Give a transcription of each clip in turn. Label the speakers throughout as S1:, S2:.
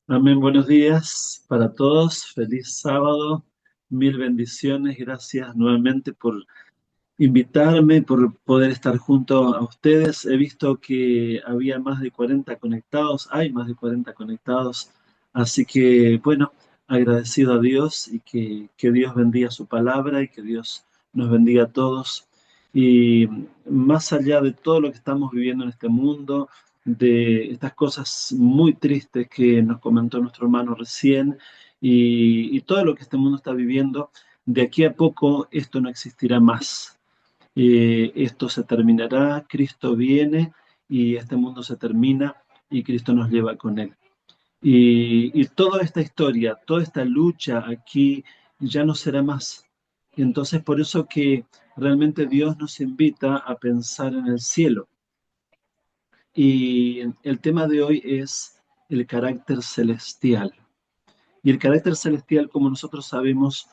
S1: Amén, buenos días para todos, feliz sábado, mil bendiciones, gracias nuevamente por invitarme, por poder estar junto a ustedes. He visto que había más de 40 conectados, hay más de 40 conectados, así que bueno, agradecido a Dios y que Dios bendiga su palabra y que Dios nos bendiga a todos. Y más allá de todo lo que estamos viviendo en este mundo, de estas cosas muy tristes que nos comentó nuestro hermano recién y todo lo que este mundo está viviendo, de aquí a poco esto no existirá más. Esto se terminará, Cristo viene y este mundo se termina y Cristo nos lleva con él. Y toda esta historia, toda esta lucha aquí ya no será más. Entonces, por eso que realmente Dios nos invita a pensar en el cielo. Y el tema de hoy es el carácter celestial. Y el carácter celestial, como nosotros sabemos,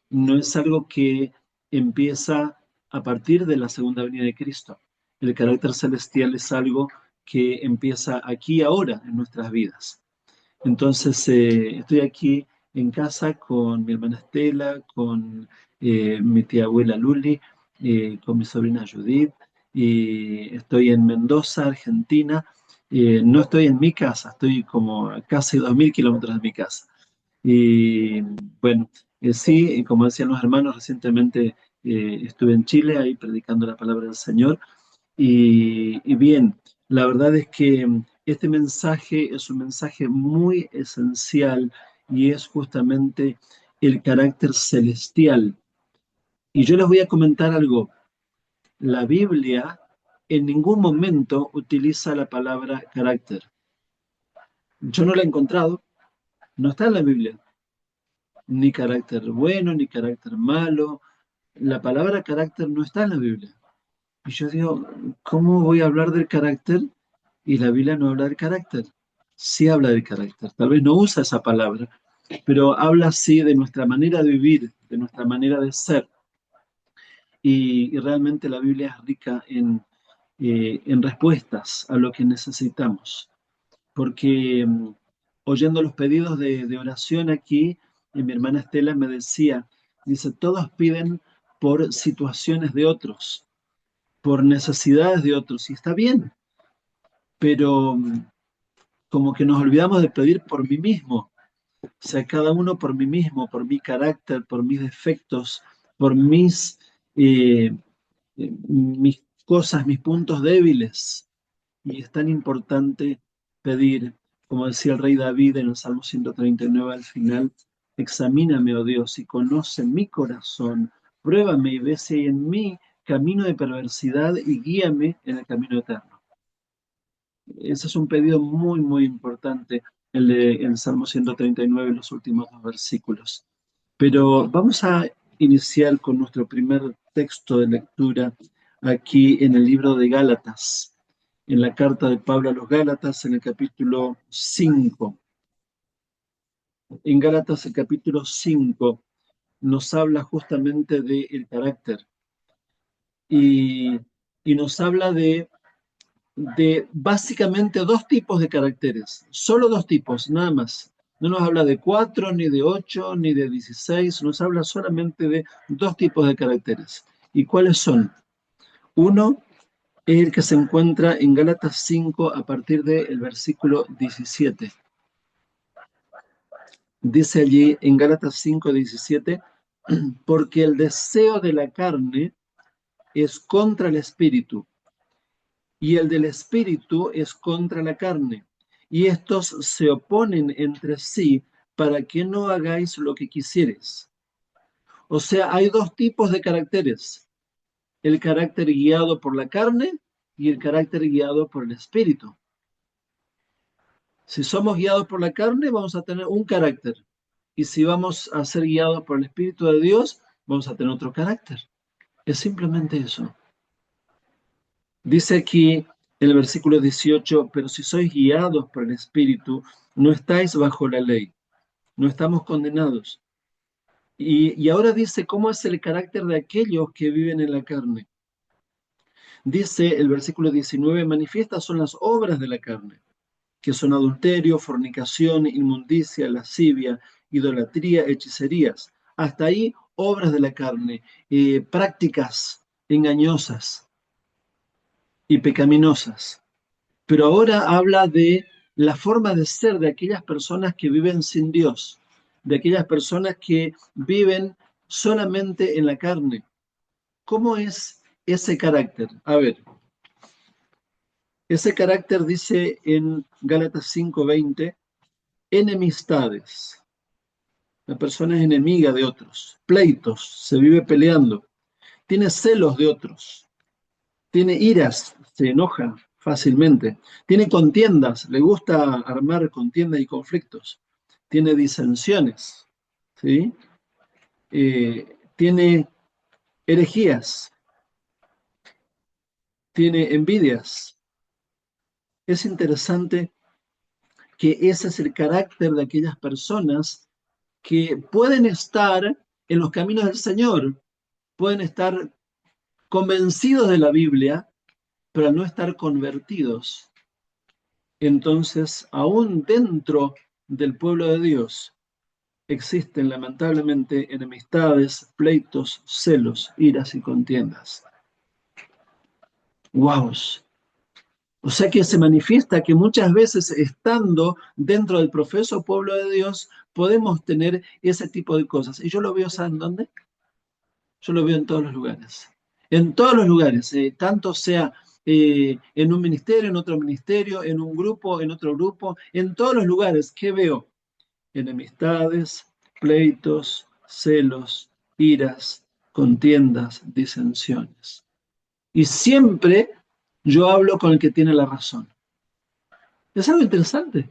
S1: no es algo que empieza a partir de la segunda venida de Cristo. El carácter celestial es algo que empieza aquí ahora en nuestras vidas. Entonces, estoy aquí en casa con mi hermana Estela, con mi tía abuela Luli, con mi sobrina Judith, y estoy en Mendoza, Argentina. No estoy en mi casa, estoy como a casi 2000 kilómetros de mi casa. Y bueno, sí, y como decían los hermanos, recientemente estuve en Chile ahí predicando la palabra del Señor. Y bien, la verdad es que este mensaje es un mensaje muy esencial y es justamente el carácter celestial. Y yo les voy a comentar algo. La Biblia en ningún momento utiliza la palabra carácter. Yo no la he encontrado, no está en la Biblia. Ni carácter bueno, ni carácter malo. La palabra carácter no está en la Biblia. Y yo digo, ¿cómo voy a hablar del carácter y la Biblia no habla del carácter? Sí habla del carácter, tal vez no usa esa palabra, pero habla sí de nuestra manera de vivir, de nuestra manera de ser. Y realmente la Biblia es rica en respuestas a lo que necesitamos. Porque oyendo los pedidos de oración aquí, mi hermana Estela me decía, dice, todos piden por situaciones de otros, por necesidades de otros, y está bien, pero como que nos olvidamos de pedir por mí mismo, o sea, cada uno por mí mismo, por mi carácter, por mis defectos, por mis cosas, mis puntos débiles. Y es tan importante pedir, como decía el rey David en el Salmo 139 al final, examíname, oh Dios, y conoce mi corazón, pruébame y ve si hay en mí camino de perversidad y guíame en el camino eterno. Ese es un pedido muy, muy importante, el de el Salmo 139, los últimos dos versículos. Pero vamos a iniciar con nuestro primer texto de lectura aquí en el libro de Gálatas, en la carta de Pablo a los Gálatas, en el capítulo 5. En Gálatas, el capítulo 5 nos habla justamente del carácter y, y nos habla de básicamente dos tipos de caracteres, solo dos tipos, nada más. No nos habla de cuatro, ni de ocho, ni de 16, nos habla solamente de dos tipos de caracteres. ¿Y cuáles son? Uno es el que se encuentra en Gálatas 5 a partir del versículo 17. Dice allí en Gálatas 5, 17, porque el deseo de la carne es contra el espíritu y el del espíritu es contra la carne. Y estos se oponen entre sí para que no hagáis lo que quisieres. O sea, hay dos tipos de caracteres, el carácter guiado por la carne y el carácter guiado por el espíritu. Si somos guiados por la carne, vamos a tener un carácter. Y si vamos a ser guiados por el Espíritu de Dios, vamos a tener otro carácter. Es simplemente eso. Dice aquí en el versículo 18, pero si sois guiados por el Espíritu, no estáis bajo la ley, no estamos condenados. Y ahora dice cómo es el carácter de aquellos que viven en la carne. Dice el versículo 19, manifiestas son las obras de la carne. que son adulterio, fornicación, inmundicia, lascivia, idolatría, hechicerías. Hasta ahí, obras de la carne, prácticas engañosas y pecaminosas. Pero ahora habla de la forma de ser de aquellas personas que viven sin Dios, de aquellas personas que viven solamente en la carne. ¿Cómo es ese carácter? A ver, ese carácter dice en Gálatas 5:20, enemistades. La persona es enemiga de otros, pleitos, se vive peleando, tiene celos de otros, tiene iras, se enoja fácilmente, tiene contiendas, le gusta armar contiendas y conflictos, tiene disensiones, ¿sí? Tiene herejías, tiene envidias. Es interesante que ese es el carácter de aquellas personas que pueden estar en los caminos del Señor, pueden estar convencidos de la Biblia, pero al no estar convertidos, entonces aún dentro del pueblo de Dios existen lamentablemente enemistades, pleitos, celos, iras y contiendas. ¡Wow! O sea que se manifiesta que muchas veces estando dentro del profeso pueblo de Dios podemos tener ese tipo de cosas. Y yo lo veo, ¿saben dónde? Yo lo veo en todos los lugares. En todos los lugares, tanto sea en un ministerio, en otro ministerio, en un grupo, en otro grupo, en todos los lugares. ¿Qué veo? Enemistades, pleitos, celos, iras, contiendas, disensiones. Y siempre yo hablo con el que tiene la razón. Es algo interesante.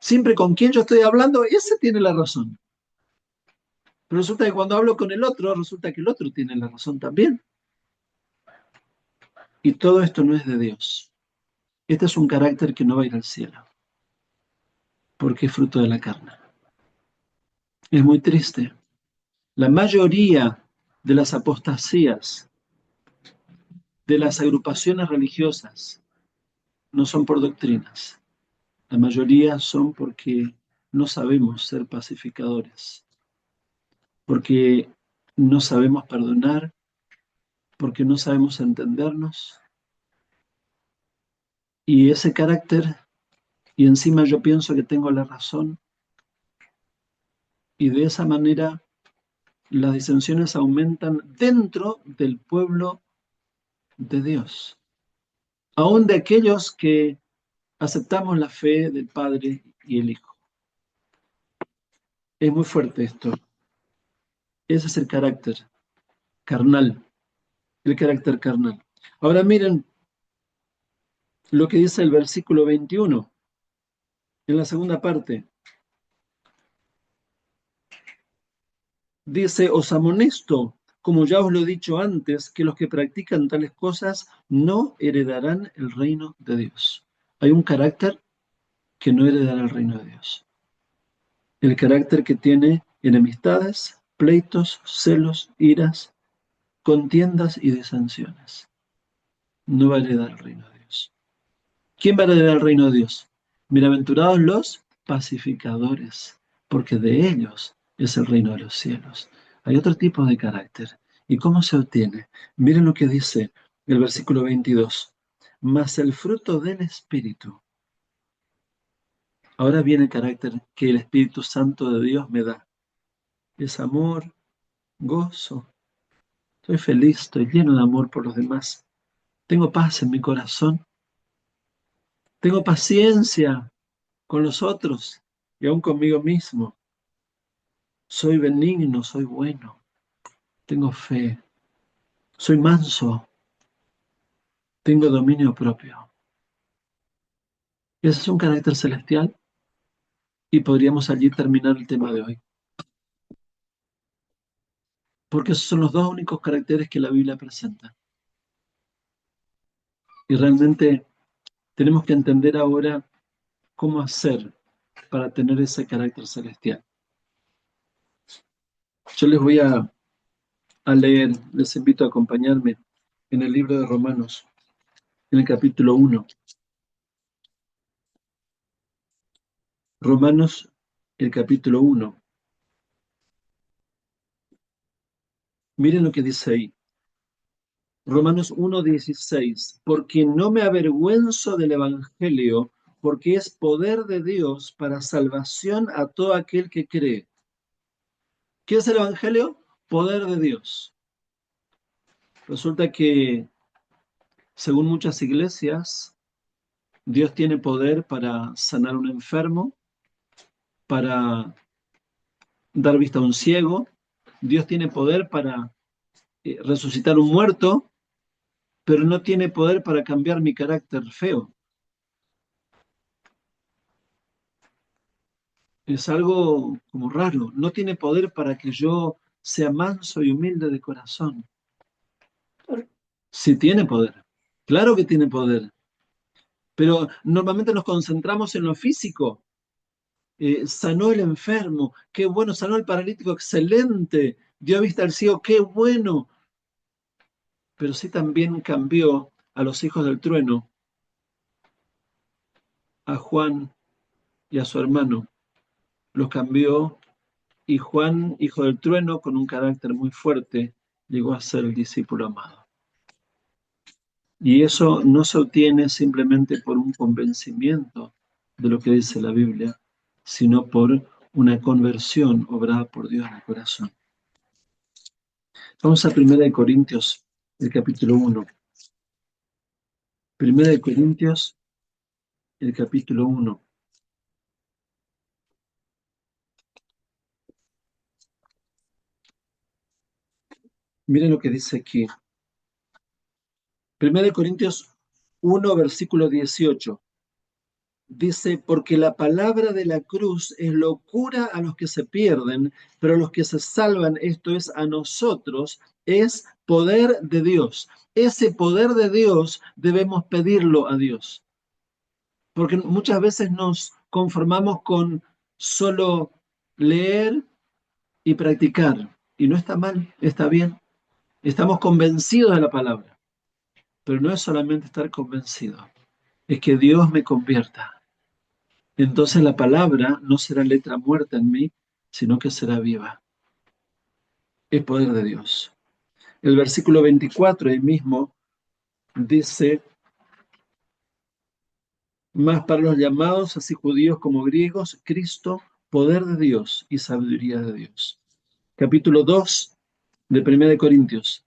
S1: Siempre con quien yo estoy hablando, ese tiene la razón. Pero resulta que cuando hablo con el otro, resulta que el otro tiene la razón también. Y todo esto no es de Dios. Este es un carácter que no va a ir al cielo, porque es fruto de la carne. Es muy triste. La mayoría de las apostasías, de las agrupaciones religiosas, no son por doctrinas. La mayoría son porque no sabemos ser pacificadores, porque no sabemos perdonar, porque no sabemos entendernos. Y ese carácter, y encima yo pienso que tengo la razón, y de esa manera las disensiones aumentan dentro del pueblo de Dios, aún de aquellos que aceptamos la fe del Padre y el Hijo. Es muy fuerte esto. Ese es carnal, el carácter carnal. Ahora miren lo que dice el versículo 21, en la segunda parte. Dice, os amonesto, como ya os lo he dicho antes, que los que practican tales cosas no heredarán el reino de Dios. Hay un carácter que no heredará el reino de Dios. El carácter que tiene enemistades, pleitos, celos, iras, contiendas y disensiones. No va a heredar el reino de Dios. ¿Quién va a heredar el reino de Dios? Bienaventurados los pacificadores, porque de ellos es el reino de los cielos. Hay otro tipo de carácter. ¿Y cómo se obtiene? Miren lo que dice el versículo 22. Mas el fruto del Espíritu. Ahora viene el carácter que el Espíritu Santo de Dios me da. Es amor, gozo. Estoy feliz, estoy lleno de amor por los demás. Tengo paz en mi corazón. Tengo paciencia con los otros y aún conmigo mismo. Soy benigno, soy bueno. Tengo fe. Soy manso. Tengo dominio propio. Ese es un carácter celestial y podríamos allí terminar el tema de hoy. Porque esos son los dos únicos caracteres que la Biblia presenta. Y realmente tenemos que entender ahora cómo hacer para tener ese carácter celestial. Yo les voy a leer, les invito a acompañarme en el libro de Romanos, en el capítulo 1. Romanos, el capítulo 1. Miren lo que dice ahí. Romanos 1:16. Porque no me avergüenzo del Evangelio, porque es poder de Dios para salvación a todo aquel que cree. ¿Qué es el Evangelio? Poder de Dios. Resulta que, según muchas iglesias, Dios tiene poder para sanar a un enfermo, para dar vista a un ciego. Dios tiene poder para resucitar un muerto, pero no tiene poder para cambiar mi carácter feo. Es algo como raro. No tiene poder para que yo sea manso y humilde de corazón. Sí tiene poder. Claro que tiene poder. Pero normalmente nos concentramos en lo físico. Sanó el enfermo, qué bueno, sanó el paralítico, excelente, dio vista al ciego, qué bueno. Pero sí también cambió a los hijos del trueno, a Juan y a su hermano. Los cambió y Juan, hijo del trueno, con un carácter muy fuerte, llegó a ser el discípulo amado. Y eso no se obtiene simplemente por un convencimiento de lo que dice la Biblia, sino por una conversión obrada por Dios en el corazón. Vamos a 1 Corintios, el capítulo 1. 1 Corintios, el capítulo 1. Miren lo que dice aquí. 1 Corintios 1, versículo 18. Dice, porque la palabra de la cruz es locura a los que se pierden, pero a los que se salvan, esto es a nosotros, es poder de Dios. Ese poder de Dios debemos pedirlo a Dios, porque muchas veces nos conformamos con solo leer y practicar, y no está mal, está bien. Estamos convencidos de la palabra, pero no es solamente estar convencido, es que Dios me convierta. Entonces la palabra no será letra muerta en mí, sino que será viva. Es poder de Dios. El versículo 24 ahí mismo dice, mas para los llamados, así judíos como griegos, Cristo, poder de Dios y sabiduría de Dios. Capítulo 2 de 1 Corintios.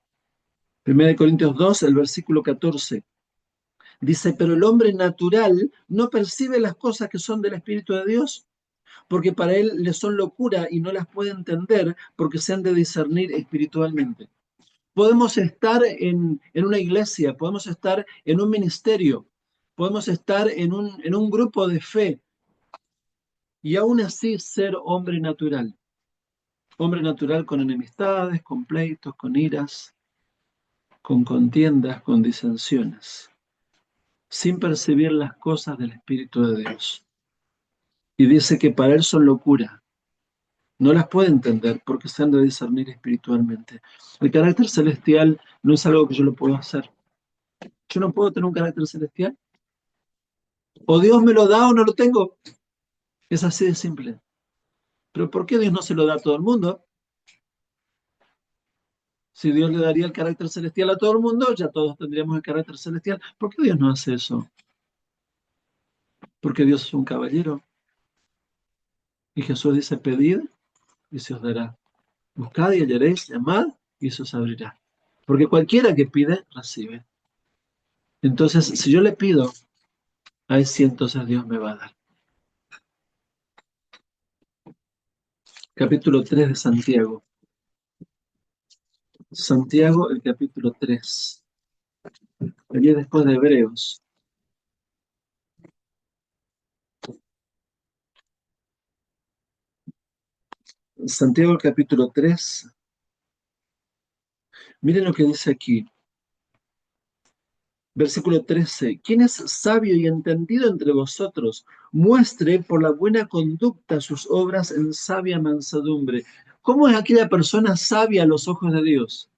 S1: 1 Corintios 2, el versículo 14. Dice, pero el hombre natural no percibe las cosas que son del Espíritu de Dios, porque para él le son locura y no las puede entender porque se han de discernir espiritualmente. Podemos estar en una iglesia, podemos estar en un ministerio, podemos estar en un grupo de fe y aún así ser hombre natural con enemistades, con pleitos, con iras, con contiendas, con disensiones, sin percibir las cosas del Espíritu de Dios. Y dice que para él son locura. No las puede entender porque se han de discernir espiritualmente. El carácter celestial no es algo que yo lo puedo hacer. Yo no puedo tener un carácter celestial. O Dios me lo da o no lo tengo. Es así de simple. Pero ¿por qué Dios no se lo da a todo el mundo? Si Dios le daría el carácter celestial a todo el mundo, ya todos tendríamos el carácter celestial. ¿Por qué Dios no hace eso? Porque Dios es un caballero. Y Jesús dice, pedid y se os dará. Buscad y hallaréis, llamad y se os abrirá. Porque cualquiera que pide, recibe. Entonces, si yo le pido, ahí sí entonces Dios me va a dar. Capítulo 3 de Santiago. Santiago, el capítulo 3. Allí después de Hebreos. Santiago, el capítulo 3. Miren lo que dice aquí. Versículo 13. ¿Quién es sabio y entendido entre vosotros? Muestre por la buena conducta sus obras en sabia mansedumbre. ¿Cómo es aquella persona sabia a los ojos de Dios?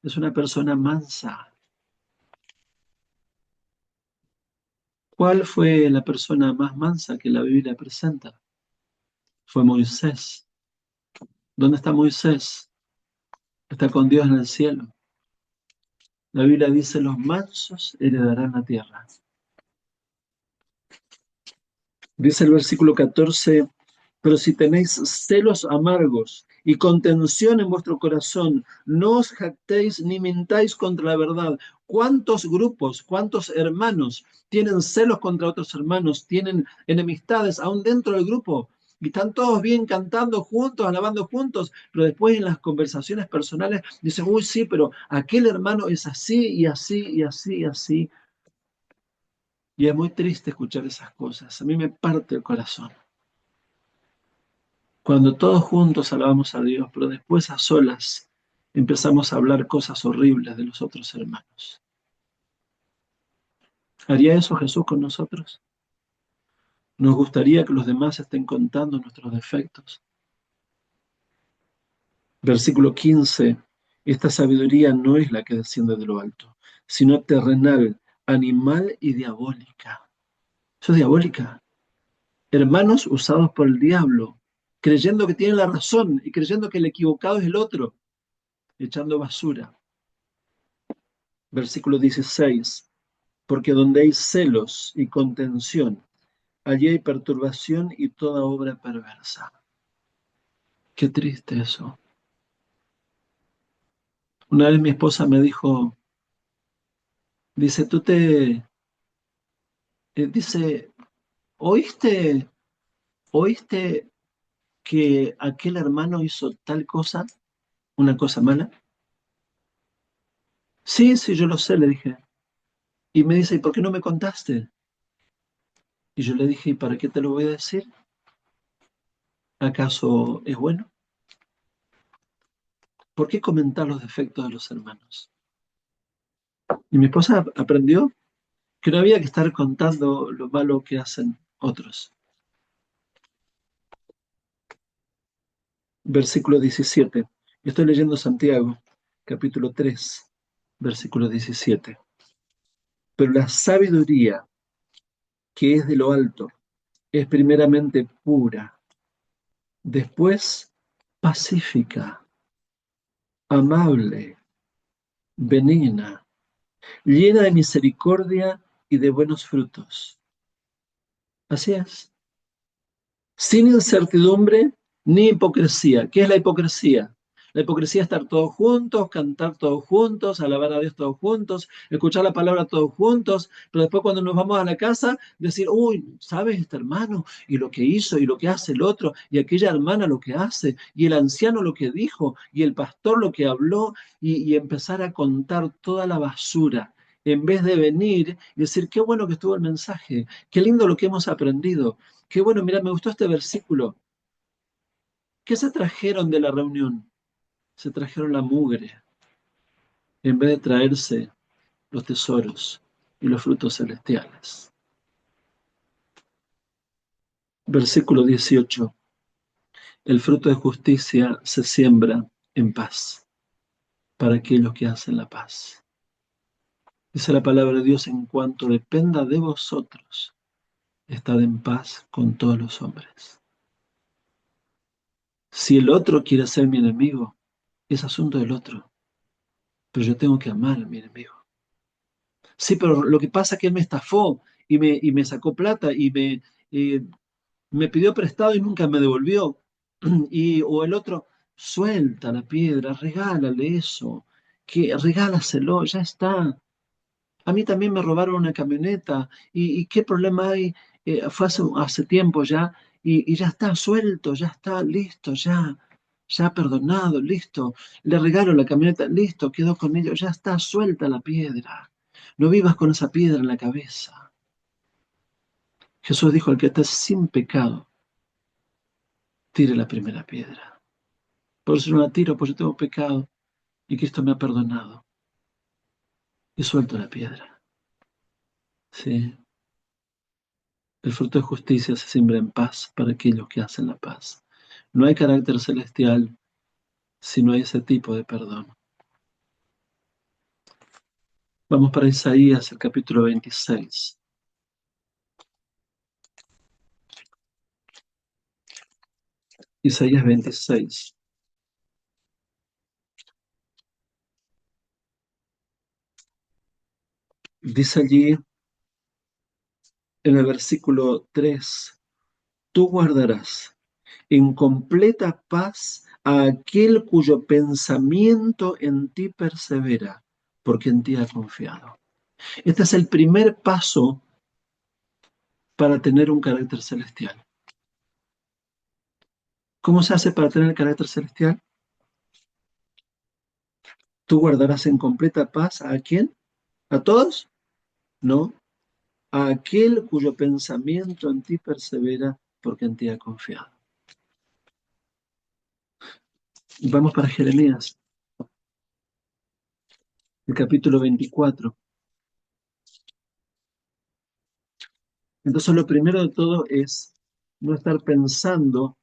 S1: Es una persona mansa. ¿Cuál fue la persona más mansa que la Biblia presenta? fue Moisés. ¿Dónde está Moisés? Está con Dios en el cielo. La Biblia dice, los mansos heredarán la tierra. Dice el versículo 14, pero si tenéis celos amargos y contención en vuestro corazón, no os jactéis ni mintáis contra la verdad. ¿Cuántos grupos, cuántos hermanos tienen celos contra otros hermanos, tienen enemistades aún dentro del grupo? Y están todos bien cantando juntos, alabando juntos, pero después en las conversaciones personales dicen, uy, sí, pero aquel hermano es así y así y así y así. Y es muy triste escuchar esas cosas. A mí me parte el corazón. Cuando todos juntos alabamos a Dios, pero después a solas empezamos a hablar cosas horribles de los otros hermanos. ¿Haría eso Jesús con nosotros? ¿Nos gustaría que los demás estén contando nuestros defectos? Versículo 15. Esta sabiduría no es la que desciende de lo alto, sino terrenal, animal y diabólica. Eso es diabólica. Hermanos usados por el diablo, creyendo que tienen la razón y creyendo que el equivocado es el otro, echando basura. Versículo 16. Porque donde hay celos y contención, allí hay perturbación y toda obra perversa. Qué triste eso. Una vez mi esposa me dijo, dice, dice, ¿oíste, oíste que aquel hermano hizo tal cosa, una cosa mala? Sí, sí, yo lo sé, le dije. Y me dice, ¿y por qué no me contaste? Y yo le dije, ¿y para qué te lo voy a decir? ¿Acaso es bueno? ¿Por qué comentar los defectos de los hermanos? Y mi esposa aprendió que no había que estar contando lo malo que hacen otros. Versículo 17. Estoy leyendo Santiago, capítulo 3, versículo 17. Pero la sabiduría que es de lo alto es primeramente pura, después pacífica, amable, benigna, llena de misericordia y de buenos frutos. Así es. Sin incertidumbre ni hipocresía. ¿Qué es la hipocresía? La hipocresía es estar todos juntos, cantar todos juntos, alabar a Dios todos juntos, escuchar la palabra todos juntos, pero después cuando nos vamos a la casa, decir, uy, ¿sabes este hermano? Y lo que hizo, y lo que hace el otro, y aquella hermana lo que hace, y el anciano lo que dijo, y el pastor lo que habló, y empezar a contar toda la basura, en vez de venir y decir, qué bueno que estuvo el mensaje, qué lindo lo que hemos aprendido. Qué bueno, mira, me gustó este versículo. ¿Qué se trajeron de la reunión? Se trajeron la mugre, en vez de traerse los tesoros y los frutos celestiales. Versículo 18. El fruto de justicia se siembra en paz para aquellos que hacen la paz. Dice la palabra de Dios, en cuanto dependa de vosotros, estad en paz con todos los hombres. Si el otro quiere ser mi enemigo, es asunto del otro, pero yo tengo que amar a mi enemigo. Sí, pero lo que pasa es que él me estafó y me sacó plata eh, me pidió prestado y nunca me devolvió. O el otro, suelta la piedra, regálale eso, que regálaselo, ya está. A mí también me robaron una camioneta y ¿qué problema hay? Fue hace tiempo ya y ya está suelto, ya está listo, ya perdonado, listo. Le regalo la camioneta, listo, quedó con ello, ya está suelta la piedra. No vivas con esa piedra en la cabeza. Jesús dijo, el que esté sin pecado, tire la primera piedra. Por eso no la tiro, porque yo tengo pecado y Cristo me ha perdonado. Y suelto la piedra. Sí. El fruto de justicia se siembra en paz para aquellos que hacen la paz. No hay carácter celestial si no hay ese tipo de perdón. Vamos para Isaías, el capítulo 26. Isaías 26. Dice allí en el versículo 3: tú guardarás en completa paz a aquel cuyo pensamiento en ti persevera, porque en ti ha confiado. Este es el primer paso para tener un carácter celestial. ¿Cómo se hace para tener el carácter celestial? ¿Tú guardarás en completa paz a quién? ¿A todos? No, a aquel cuyo pensamiento en ti persevera, porque en ti ha confiado. Vamos para Jeremías, el capítulo 24. Entonces, lo primero de todo es no estar pensando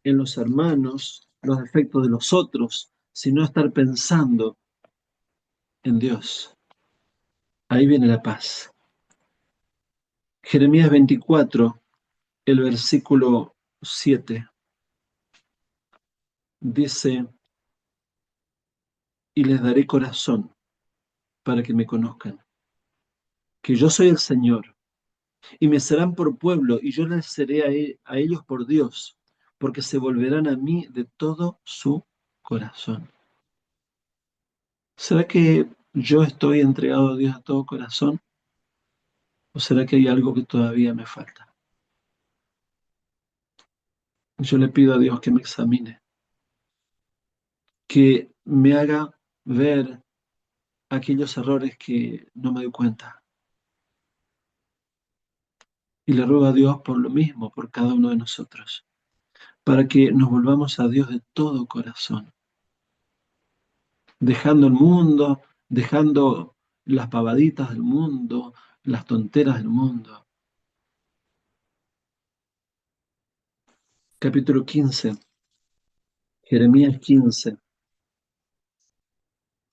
S1: en los hermanos, los defectos de los otros, sino estar pensando en Dios. Ahí viene la paz. Jeremías 24, el versículo 7, dice: y les daré corazón para que me conozcan, que yo soy el Señor, y me serán por pueblo, y yo les seré a ellos por Dios, porque se volverán a mí de todo su corazón. ¿Será que yo estoy entregado a Dios de todo corazón? ¿O será que hay algo que todavía me falta? Yo le pido a Dios que me examine, que me haga ver aquellos errores que no me doy cuenta. Y le ruego a Dios por lo mismo, por cada uno de nosotros, para que nos volvamos a Dios de todo corazón, dejando el mundo, dejando las pavaditas del mundo, las tonteras del mundo. Capítulo 15, Jeremías 15,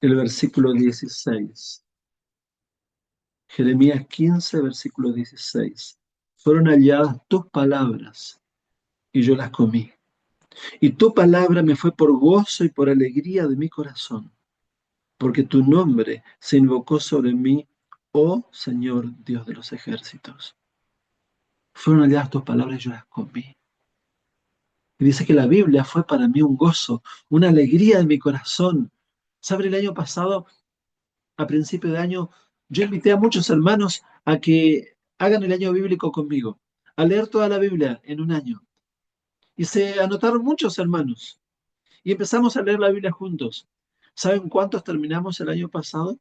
S1: el versículo 16. Jeremías 15, versículo 16. Fueron halladas tus palabras y yo las comí. Y tu palabra me fue por gozo y por alegría de mi corazón, porque tu nombre se invocó sobre mí, oh Señor Dios de los ejércitos. Fueron halladas tus palabras y yo las comí. Y dice que la Biblia fue para mí un gozo, una alegría de mi corazón. ¿Saben? El año pasado, a principio de año, yo invité a muchos hermanos a que hagan el año bíblico conmigo, a leer toda la Biblia en un año. Y se anotaron muchos hermanos y empezamos a leer la Biblia juntos. ¿Saben cuántos terminamos el año pasado?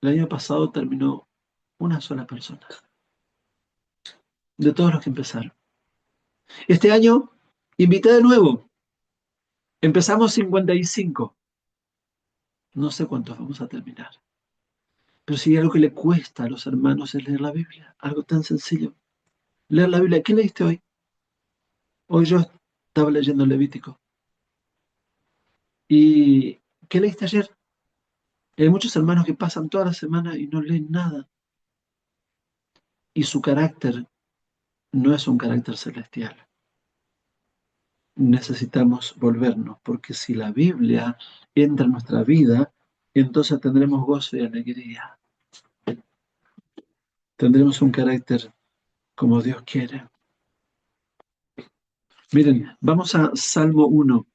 S1: El año pasado terminó una sola persona, de todos los que empezaron. Este año invité de nuevo. Empezamos 55. No sé cuántos vamos a terminar. Pero si hay algo que le cuesta a los hermanos es leer la Biblia. Algo tan sencillo. Leer la Biblia. ¿Qué leíste hoy? Hoy yo estaba leyendo el Levítico. ¿Y qué leíste ayer? Hay muchos hermanos que pasan toda la semana y no leen nada. Y su carácter no es un carácter celestial. Necesitamos volvernos, porque si la Biblia entra en nuestra vida, entonces tendremos gozo y alegría. Tendremos un carácter como Dios quiere. Miren, vamos a Salmo 1.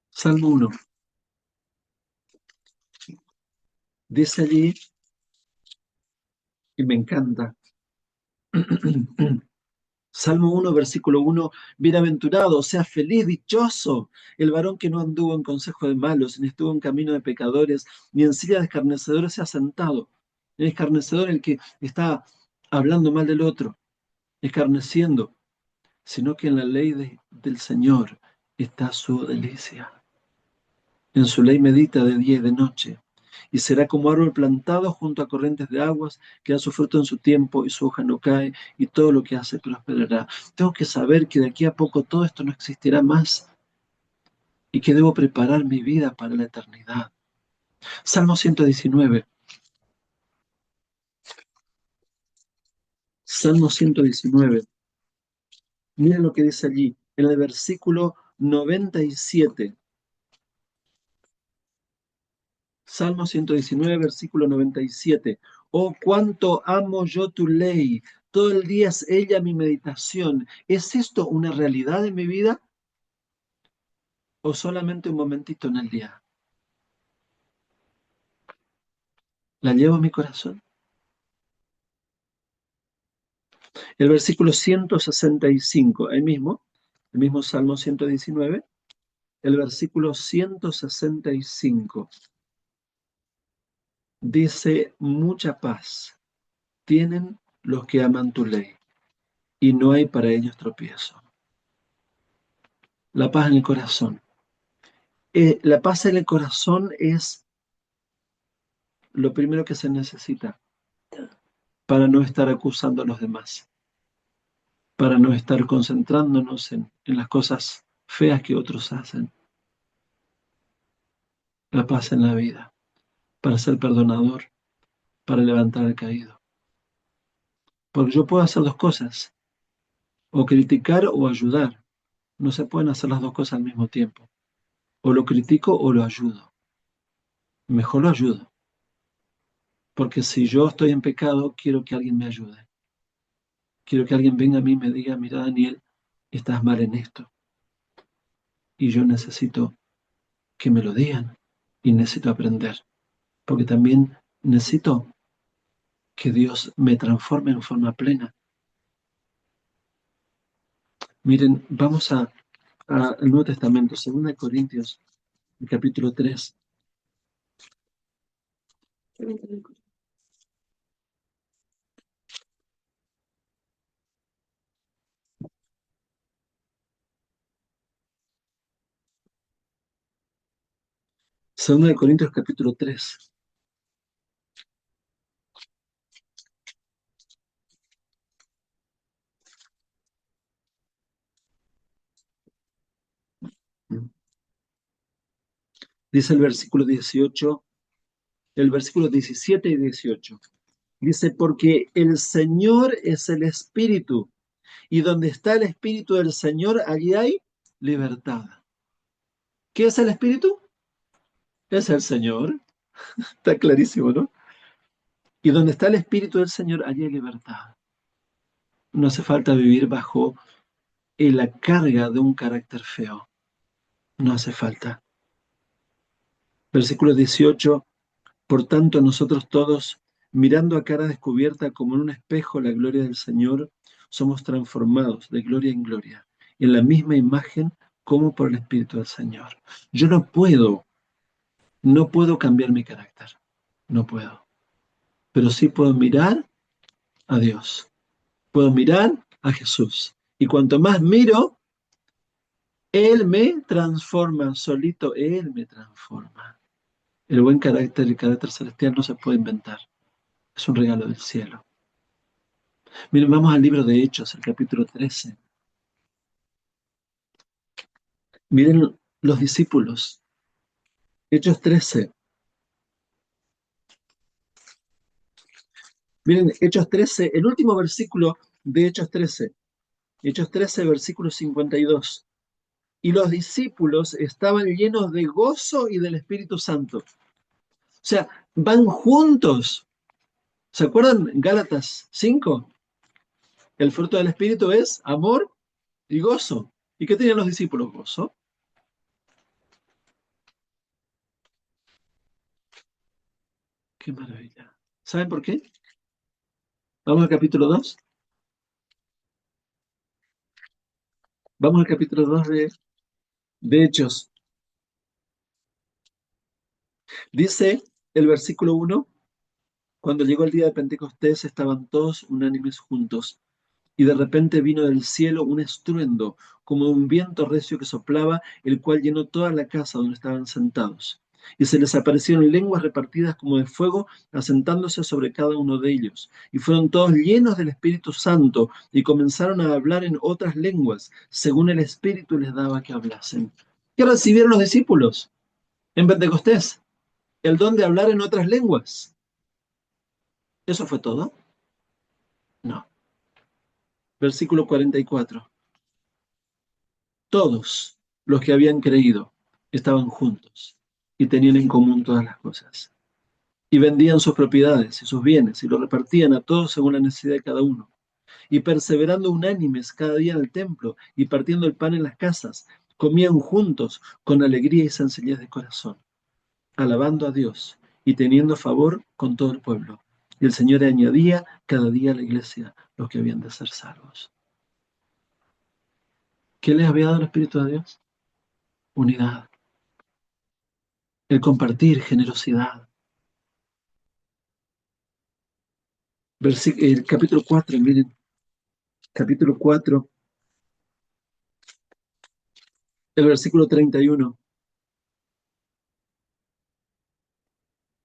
S1: Salmo 1. Dice allí, y me encanta, Salmo 1, versículo 1: bienaventurado, o sea, feliz, dichoso, el varón que no anduvo en consejo de malos, ni estuvo en camino de pecadores, ni en silla de escarnecedores se ha sentado. El escarnecedor, el que está hablando mal del otro, escarneciendo, sino que en la ley del Señor está su delicia. En su ley medita de día y de noche, y será como árbol plantado junto a corrientes de aguas, que da su fruto en su tiempo y su hoja no cae, y todo lo que hace prosperará. Tengo que saber que de aquí a poco todo esto no existirá más y que debo preparar mi vida para la eternidad. Salmo 119. Salmo 119. Miren lo que dice allí, en el versículo 97. Salmo 119, versículo 97. Oh, cuánto amo yo tu ley. Todo el día es ella mi meditación. ¿Es esto una realidad en mi vida o solamente un momentito en el día? ¿La llevo a mi corazón? El versículo 165, el mismo Salmo 119, el versículo 165 dice, mucha paz tienen los que aman tu ley y no hay para ellos tropiezo. La paz en el corazón. La paz en el corazón es lo primero que se necesita para no estar acusando a los demás, para no estar concentrándonos en las cosas feas que otros hacen. La paz en la vida, para ser perdonador, para levantar al caído. Porque yo puedo hacer dos cosas, o criticar o ayudar. No se pueden hacer las dos cosas al mismo tiempo. O lo critico o lo ayudo. Mejor lo ayudo. Porque si yo estoy en pecado, quiero que alguien me ayude. Quiero que alguien venga a mí y me diga, mira Daniel, estás mal en esto. Y yo necesito que me lo digan y necesito aprender. Porque también necesito que Dios me transforme en forma plena. Miren, vamos al Nuevo Testamento, 2 Corintios, el capítulo 3. 2 Corintios capítulo 3. Dice el versículo 18, el versículo 17 y 18. Dice, porque el Señor es el Espíritu, y donde está el Espíritu del Señor, allí hay libertad. ¿Qué es el Espíritu? Es el Señor. Está clarísimo, ¿no? Y donde está el Espíritu del Señor, allí hay libertad. No hace falta vivir bajo la carga de un carácter feo. No hace falta. Versículo 18. Por tanto, nosotros todos, mirando a cara descubierta como en un espejo la gloria del Señor, somos transformados de gloria en gloria, en la misma imagen como por el Espíritu del Señor. Yo no puedo cambiar mi carácter, no puedo, pero sí puedo mirar a Dios, puedo mirar a Jesús. Y cuanto más miro, Él me transforma, solito Él me transforma. El buen carácter, el carácter celestial no se puede inventar, es un regalo del cielo. Miren, vamos al libro de Hechos, el capítulo 13. Miren los discípulos. Hechos 13. Miren, Hechos 13, el último versículo de Hechos 13. Hechos 13, versículo 52. Y los discípulos estaban llenos de gozo y del Espíritu Santo. O sea, van juntos. ¿Se acuerdan Gálatas 5? El fruto del Espíritu es amor y gozo. ¿Y qué tenían los discípulos? Gozo. Qué maravilla. ¿Saben por qué? Vamos al capítulo 2. Vamos al capítulo 2 de Hechos. Dice el versículo 1, cuando llegó el día de Pentecostés estaban todos unánimes juntos, y de repente vino del cielo un estruendo, como un viento recio que soplaba, el cual llenó toda la casa donde estaban sentados. Y se les aparecieron lenguas repartidas como de fuego, asentándose sobre cada uno de ellos. Y fueron todos llenos del Espíritu Santo, y comenzaron a hablar en otras lenguas, según el Espíritu les daba que hablasen. ¿Qué recibieron los discípulos en Pentecostés? El don de hablar en otras lenguas. ¿Eso fue todo? No. Versículo 44. Todos los que habían creído estaban juntos y tenían en común todas las cosas. Y vendían sus propiedades y sus bienes y lo repartían a todos según la necesidad de cada uno. Y perseverando unánimes cada día en el templo y partiendo el pan en las casas, comían juntos con alegría y sencillez de corazón, alabando a Dios y teniendo favor con todo el pueblo. Y el Señor añadía cada día a la iglesia los que habían de ser salvos. ¿Qué les había dado el Espíritu de Dios? Unidad, el compartir, generosidad. El capítulo 4, miren, capítulo 4, el versículo 31.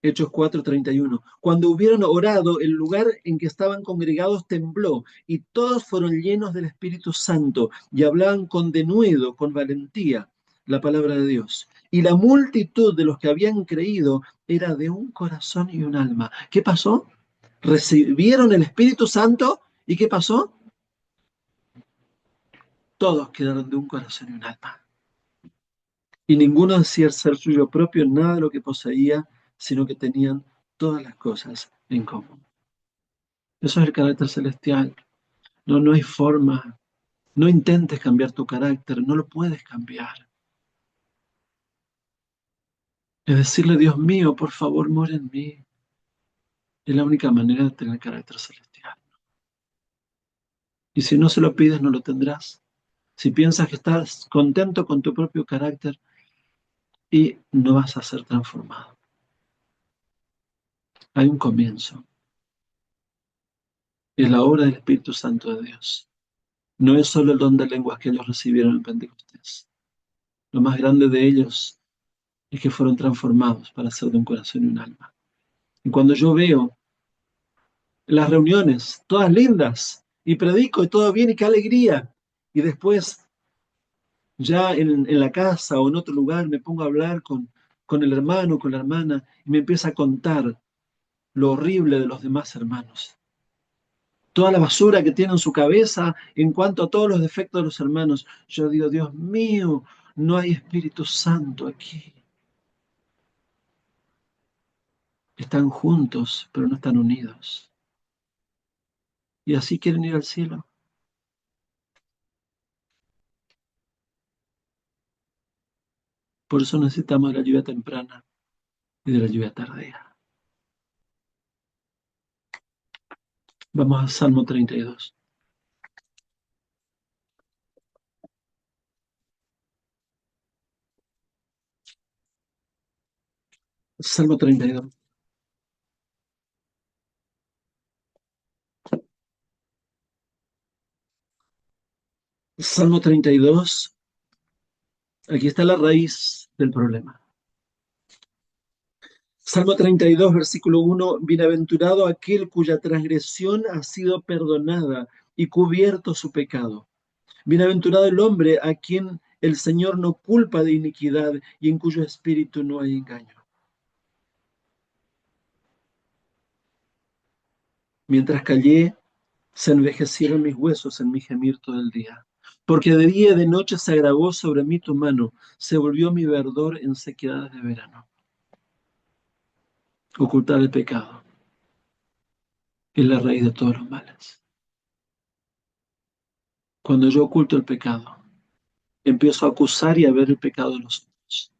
S1: Hechos 4:31. Cuando hubieron orado, el lugar en que estaban congregados tembló y todos fueron llenos del Espíritu Santo y hablaban con denuedo, con valentía, la palabra de Dios. Y la multitud de los que habían creído era de un corazón y un alma. ¿Qué pasó? Recibieron el Espíritu Santo y ¿qué pasó? Todos quedaron de un corazón y un alma. Y ninguno decía ser suyo propio nada de lo que poseía, sino que tenían todas las cosas en común. Eso es el carácter celestial. No, no hay forma. No intentes cambiar tu carácter, no lo puedes cambiar. Es decirle, Dios mío, por favor, mora en mí. Es la única manera de tener carácter celestial. Y si no se lo pides, no lo tendrás. Si piensas que estás contento con tu propio carácter y no vas a ser transformado. Hay un comienzo. Es la obra del Espíritu Santo de Dios. No es solo el don de lenguas que ellos recibieron en Pentecostés. Lo más grande de ellos es que fueron transformados para ser de un corazón y un alma. Y cuando yo veo las reuniones, todas lindas, y predico y todo bien y qué alegría, y después ya en la casa o en otro lugar me pongo a hablar con el hermano, con la hermana, y me empieza a contar lo horrible de los demás hermanos. Toda la basura que tiene en su cabeza en cuanto a todos los defectos de los hermanos. Yo digo, Dios mío, no hay Espíritu Santo aquí. Están juntos, pero no están unidos. Y así quieren ir al cielo. Por eso necesitamos de la lluvia temprana y de la lluvia tardía. Vamos a Salmo 32. Salmo 32. Salmo 32. Aquí está la raíz del problema. Salmo 32, versículo 1. Bienaventurado aquel cuya transgresión ha sido perdonada y cubierto su pecado. Bienaventurado el hombre a quien el Señor no culpa de iniquidad y en cuyo espíritu no hay engaño. Mientras callé, se envejecieron mis huesos en mi gemir todo el día. Porque de día y de noche se agravó sobre mí tu mano, se volvió mi verdor en sequedades de verano. Ocultar el pecado es la raíz de todos los males. Cuando yo oculto el pecado, empiezo a acusar y a ver el pecado de los otros.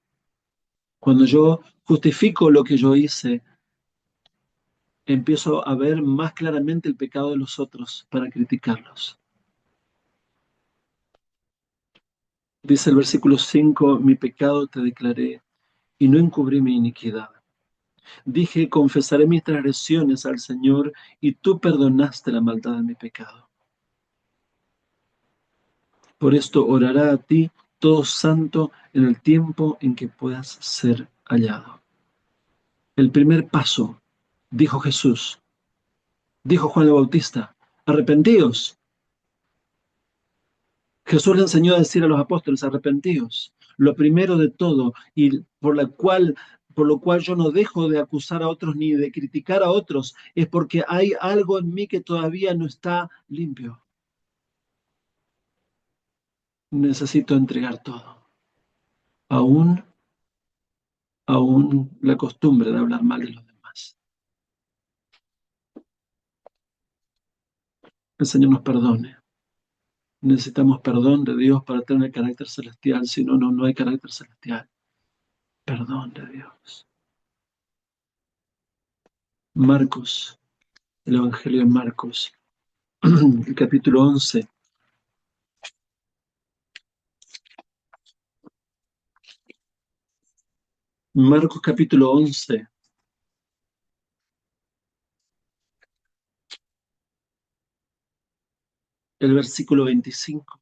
S1: Cuando yo justifico lo que yo hice, empiezo a ver más claramente el pecado de los otros para criticarlos. Dice el versículo 5, mi pecado te declaré y no encubrí mi iniquidad. Dije, confesaré mis transgresiones al Señor y tú perdonaste la maldad de mi pecado. Por esto orará a ti todo santo en el tiempo en que puedas ser hallado. El primer paso, dijo Jesús, dijo Juan el Bautista, arrepentíos. Jesús le enseñó a decir a los apóstoles, arrepentíos. Lo primero de todo, y por lo cual yo no dejo de acusar a otros ni de criticar a otros, es porque hay algo en mí que todavía no está limpio. necesito entregar todo. Aún, aún la costumbre de hablar mal de los demás. El Señor nos perdone. Necesitamos perdón de Dios para tener carácter celestial. Si no, no hay carácter celestial. Perdón de Dios. Marcos, el Evangelio de Marcos, el capítulo 11. Marcos capítulo 11, el versículo 25.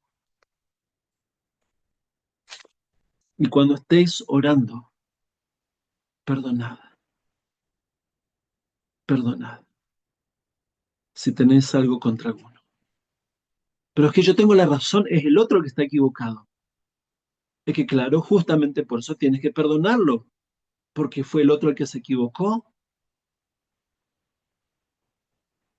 S1: Y cuando estéis orando, perdonad, perdonad, si tenéis algo contra alguno. Pero es que yo tengo la razón, es el otro que está equivocado. Es que claro, justamente por eso tienes que perdonarlo, porque fue el otro el que se equivocó.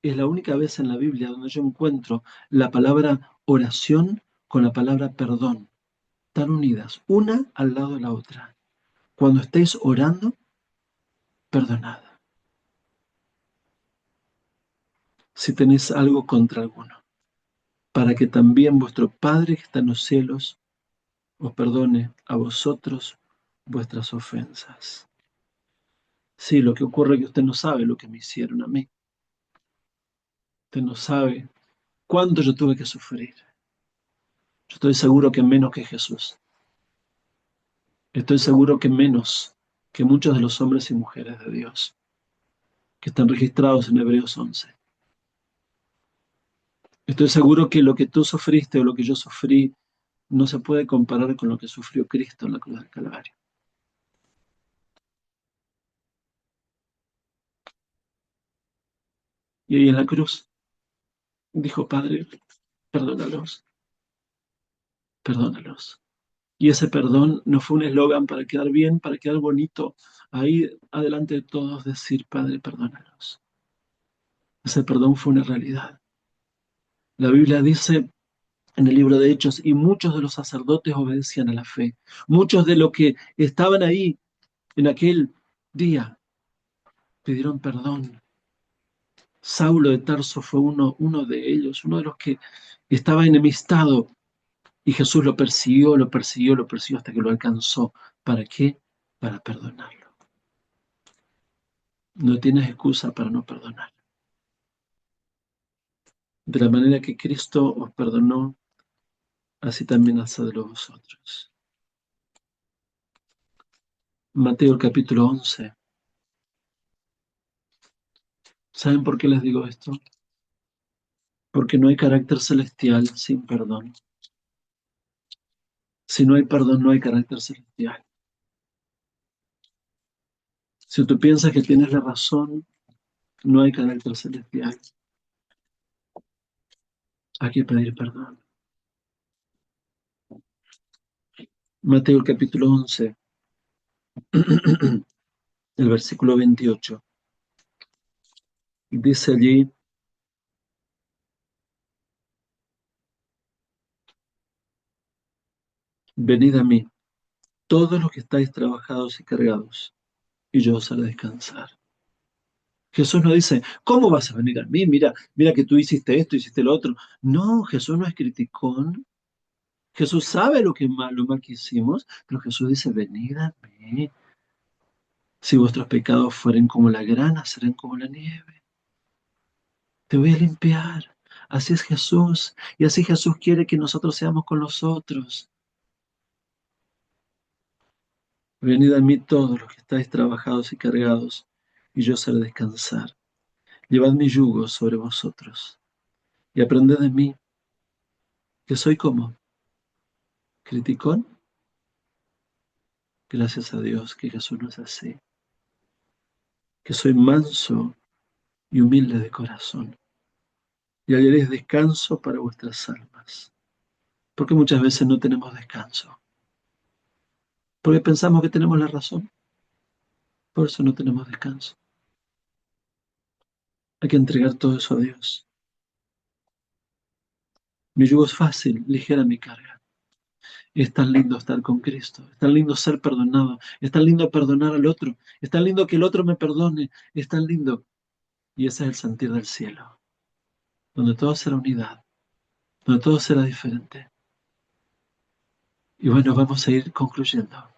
S1: Es la única vez en la Biblia donde yo encuentro la palabra oración con la palabra perdón, tan unidas, una al lado de la otra. Cuando estéis orando, perdonad, si tenéis algo contra alguno, para que también vuestro Padre que está en los cielos os perdone a vosotros vuestras ofensas. Sí, lo que ocurre es que usted no sabe lo que me hicieron a mí. Usted no sabe cuánto yo tuve que sufrir. Yo estoy seguro que menos que Jesús. Estoy seguro que menos que muchos de los hombres y mujeres de Dios que están registrados en Hebreos 11. Estoy seguro que lo que tú sufriste o lo que yo sufrí no se puede comparar con lo que sufrió Cristo en la cruz del Calvario. Y ahí en la cruz dijo, Padre, perdónalos, perdónalos. Y ese perdón no fue un eslogan para quedar bien, para quedar bonito. Ahí adelante de todos decir, Padre, perdónalos. Ese perdón fue una realidad. La Biblia dice en el libro de Hechos, y muchos de los sacerdotes obedecían a la fe. Muchos de los que estaban ahí en aquel día pidieron perdón. Saulo de Tarso fue uno de ellos, uno de los que estaba enemistado. Y Jesús lo persiguió, lo persiguió, lo persiguió hasta que lo alcanzó. ¿Para qué? Para perdonarlo. No tienes excusa para no perdonar. De la manera que Cristo os perdonó, así también hacedlo vosotros. Mateo capítulo 11. ¿Saben por qué les digo esto? Porque no hay carácter celestial sin perdón. Si no hay perdón, no hay carácter celestial. Si tú piensas que tienes la razón, no hay carácter celestial. Hay que pedir perdón. Mateo capítulo 11, el versículo 28. Dice allí, venid a mí, todos los que estáis trabajados y cargados, y yo os haré descansar. Jesús no dice, ¿cómo vas a venir a mí? Mira, mira que tú hiciste esto, hiciste lo otro. No, Jesús no es criticón. Jesús sabe lo mal que hicimos, pero Jesús dice, venid a mí. Si vuestros pecados fueren como la grana, serán como la nieve. Te voy a limpiar. Así es Jesús. Y así Jesús quiere que nosotros seamos con los otros. Venid a mí todos los que estáis trabajados y cargados, y yo os haré descansar. Llevad mi yugo sobre vosotros, y aprended de mí, que soy como criticón. Gracias a Dios que Jesús no es así, que soy manso y humilde de corazón, y hallaréis descanso para vuestras almas. Porque muchas veces no tenemos descanso, porque pensamos que tenemos la razón, por eso no tenemos descanso. Hay que entregar todo eso a Dios. Mi yugo es fácil, ligera mi carga. Es tan lindo estar con Cristo, es tan lindo ser perdonado, es tan lindo perdonar al otro, es tan lindo que el otro me perdone, es tan lindo. Y ese es el sentir del cielo, donde todo será unidad, donde todo será diferente. Y bueno, vamos a ir concluyendo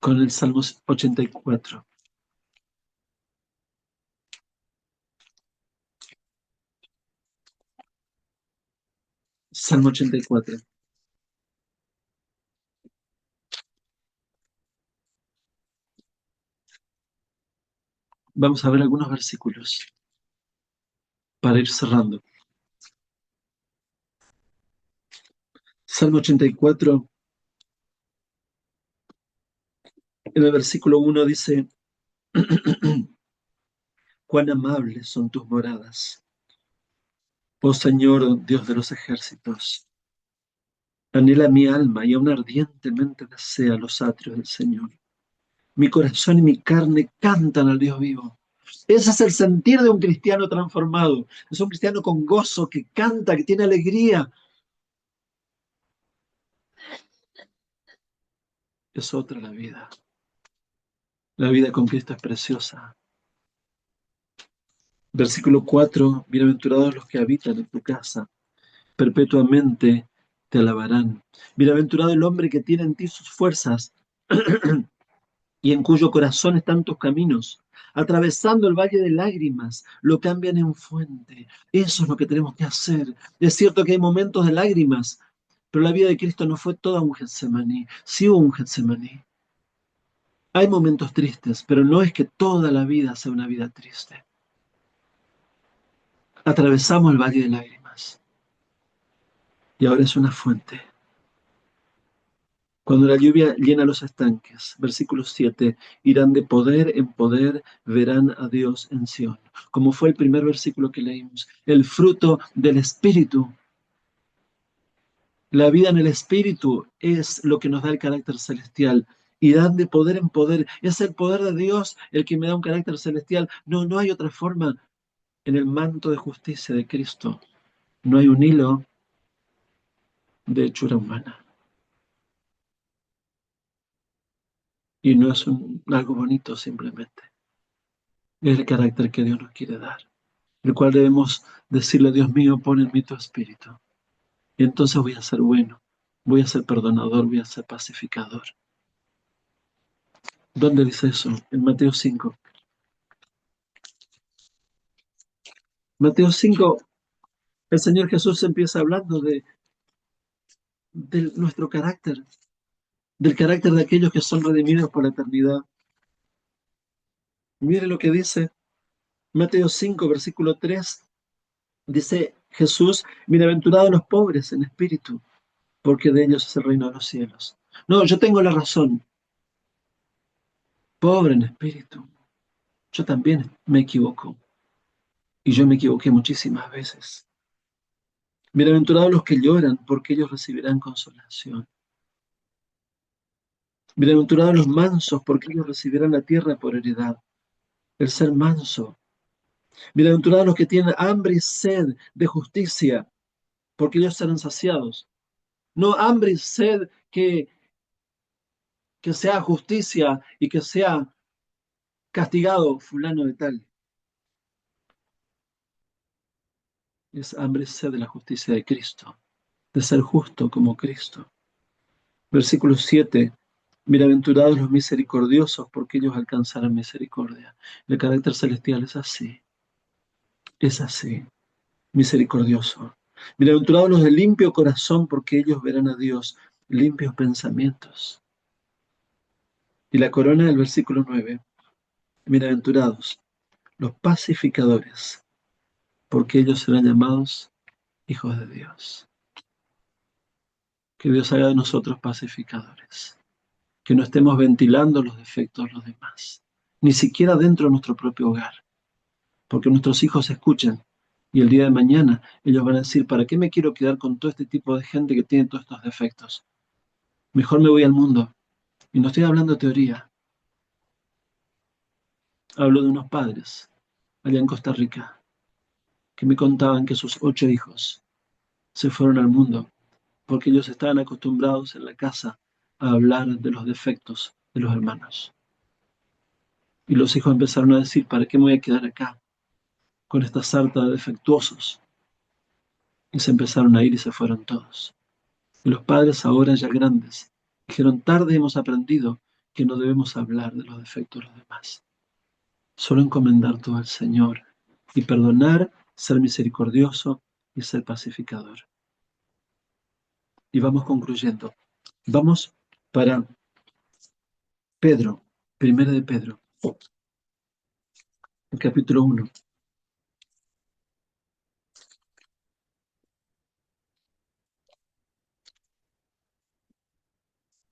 S1: con el Salmo 84. Salmo 84. Vamos a ver algunos versículos para ir cerrando. Salmo 84, en el versículo 1 dice, cuán amables son tus moradas, oh Señor, Dios de los ejércitos. Anhela mi alma y aún ardientemente desea los atrios del Señor. Mi corazón y mi carne cantan al Dios vivo. Ese es el sentir de un cristiano transformado. Es un cristiano con gozo, que canta, que tiene alegría. Es otra la vida. La vida con Cristo es preciosa. Versículo 4. Bienaventurados los que habitan en tu casa, perpetuamente te alabarán. Bienaventurado el hombre que tiene en ti sus fuerzas y en cuyo corazón están tus caminos. Atravesando el valle de lágrimas, lo cambian en fuente. Eso es lo que tenemos que hacer. Es cierto que hay momentos de lágrimas, pero la vida de Cristo no fue toda un Getsemaní. Sí hubo un Getsemaní. Hay momentos tristes, pero no es que toda la vida sea una vida triste. Atravesamos el valle de lágrimas y ahora es una fuente. Cuando la lluvia llena los estanques, versículo 7, irán de poder en poder, verán a Dios en Sión. Como fue el primer versículo que leímos, el fruto del Espíritu. La vida en el Espíritu es lo que nos da el carácter celestial. Irán de poder en poder. Es el poder de Dios el que me da un carácter celestial. No, no hay otra forma. En el manto de justicia de Cristo no hay un hilo de hechura humana. Y no es algo bonito simplemente. Es el carácter que Dios nos quiere dar, el cual debemos decirle, Dios mío, pon en mí tu espíritu. Y entonces voy a ser bueno, voy a ser perdonador, voy a ser pacificador. ¿Dónde dice eso? En Mateo 5. Mateo 5, el Señor Jesús empieza hablando de nuestro carácter, del carácter de aquellos que son redimidos por la eternidad. Mire lo que dice Mateo 5, versículo 3. Dice Jesús, bienaventurados los pobres en espíritu, porque de ellos es el reino de los cielos. No, yo tengo la razón. Pobre en espíritu. Yo también me equivoco. Y yo me equivoqué muchísimas veces. Bienaventurados los que lloran, porque ellos recibirán consolación. Bienaventurados los mansos, porque ellos recibirán la tierra por heredad. El ser manso. Bienaventurados los que tienen hambre y sed de justicia, porque ellos serán saciados. No hambre y sed que sea justicia y que sea castigado fulano de tal. Es hambre y sed de la justicia de Cristo, de ser justo como Cristo. Versículo 7. Bienaventurados los misericordiosos, porque ellos alcanzarán misericordia. El carácter celestial es así, misericordioso. Bienaventurados los de limpio corazón, porque ellos verán a Dios, limpios pensamientos. Y la corona del versículo 9. Bienaventurados los pacificadores, porque ellos serán llamados hijos de Dios. Que Dios haga de nosotros pacificadores, que no estemos ventilando los defectos de los demás, ni siquiera dentro de nuestro propio hogar, porque nuestros hijos escuchan y el día de mañana ellos van a decir, ¿para qué me quiero quedar con todo este tipo de gente que tiene todos estos defectos? Mejor me voy al mundo. Y no estoy hablando de teoría, hablo de unos padres allá en Costa Rica que me contaban que sus 8 hijos se fueron al mundo porque ellos estaban acostumbrados en la casa a hablar de los defectos de los hermanos. Y los hijos empezaron a decir, ¿para qué me voy a quedar acá con esta sarta de defectuosos? Y se empezaron a ir y se fueron todos. Y los padres, ahora ya grandes, dijeron, tarde hemos aprendido que no debemos hablar de los defectos de los demás, solo encomendar todo al Señor y perdonar, ser misericordioso y ser pacificador. Y vamos concluyendo. Vamos para Pedro, primera de Pedro, el capítulo 1.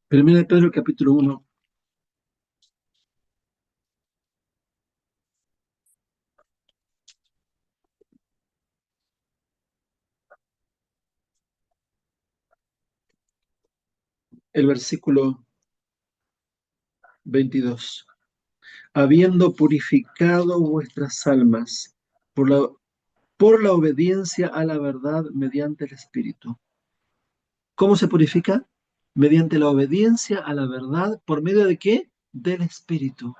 S1: Primera de Pedro, capítulo 1, el versículo 22. Habiendo purificado vuestras almas por la obediencia a la verdad mediante el Espíritu. ¿Cómo se purifica? Mediante la obediencia a la verdad, ¿por medio de qué? Del Espíritu.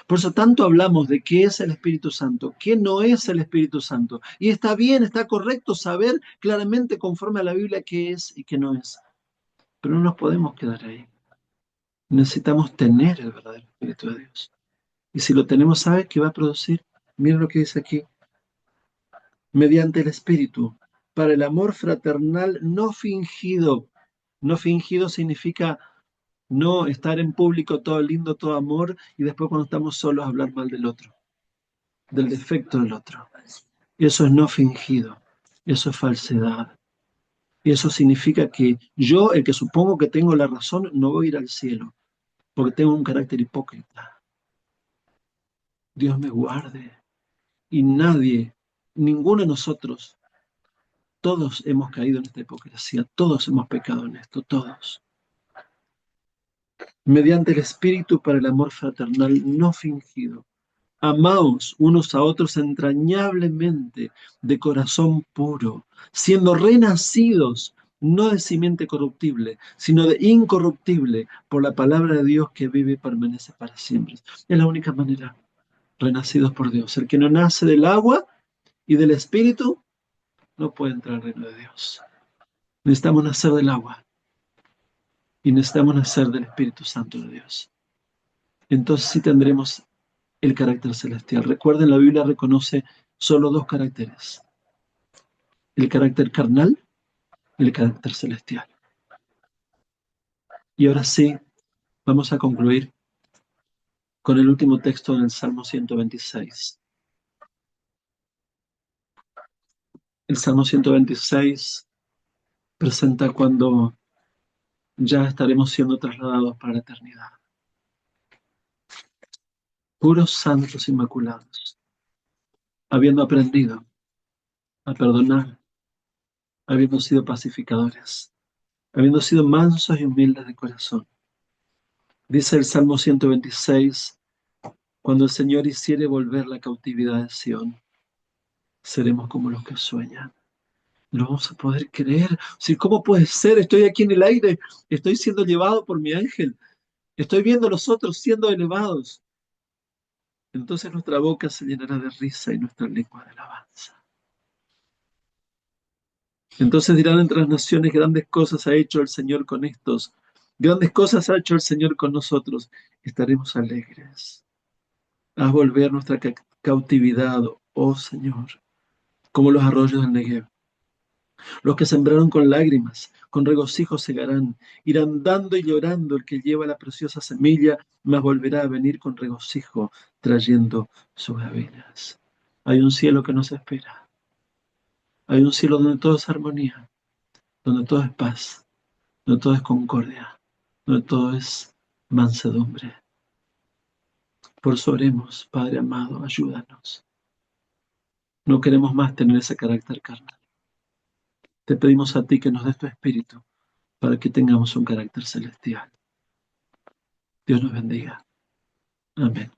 S1: Por eso tanto hablamos de qué es el Espíritu Santo, qué no es el Espíritu Santo. Y está bien, está correcto saber claramente conforme a la Biblia qué es y qué no es. Pero no nos podemos quedar ahí. Necesitamos tener el verdadero Espíritu de Dios. Y si lo tenemos, ¿sabe qué va a producir? Miren lo que dice aquí. Mediante el Espíritu, para el amor fraternal no fingido. No fingido significa no estar en público todo lindo, todo amor, y después cuando estamos solos hablar mal del otro, del defecto del otro. Eso es no fingido, eso es falsedad. Y eso significa que yo, el que supongo que tengo la razón, no voy a ir al cielo, porque tengo un carácter hipócrita. Dios me guarde. Y nadie, ninguno de nosotros, todos hemos caído en esta hipocresía, todos hemos pecado en esto, todos. Mediante el Espíritu para el amor fraternal no fingido. Amaos unos a otros entrañablemente, de corazón puro, siendo renacidos, no de simiente corruptible, sino de incorruptible, por la palabra de Dios que vive y permanece para siempre. Es la única manera, renacidos por Dios. El que no nace del agua y del Espíritu, no puede entrar al reino de Dios. Necesitamos nacer del agua y necesitamos nacer del Espíritu Santo de Dios. Entonces sí tendremos el carácter celestial. Recuerden, la Biblia reconoce solo dos caracteres: el carácter carnal y el carácter celestial. Y ahora sí, vamos a concluir con el último texto en el Salmo 126. El Salmo 126 presenta cuando ya estaremos siendo trasladados para la eternidad. Puros santos inmaculados, habiendo aprendido a perdonar, habiendo sido pacificadores, habiendo sido mansos y humildes de corazón. Dice el Salmo 126, cuando el Señor hiciere volver la cautividad de Sión, seremos como los que sueñan. No vamos a poder creer. Sí, ¿cómo puede ser? Estoy aquí en el aire, estoy siendo llevado por mi ángel, estoy viendo a los otros siendo elevados. Entonces nuestra boca se llenará de risa y nuestra lengua de alabanza. Entonces dirán entre las naciones, grandes cosas ha hecho el Señor con estos, grandes cosas ha hecho el Señor con nosotros. Estaremos alegres. Haz volver nuestra cautividad, oh Señor, como los arroyos del Negev. Los que sembraron con lágrimas, con regocijo segarán. Irán dando y llorando el que lleva la preciosa semilla, mas volverá a venir con regocijo, trayendo sus gavillas. Hay un cielo que nos espera. Hay un cielo donde todo es armonía, donde todo es paz, donde todo es concordia, donde todo es mansedumbre. Por eso oremos, Padre amado, ayúdanos. No queremos más tener ese carácter carnal. Te pedimos a ti que nos des tu espíritu para que tengamos un carácter celestial. Dios nos bendiga. Amén.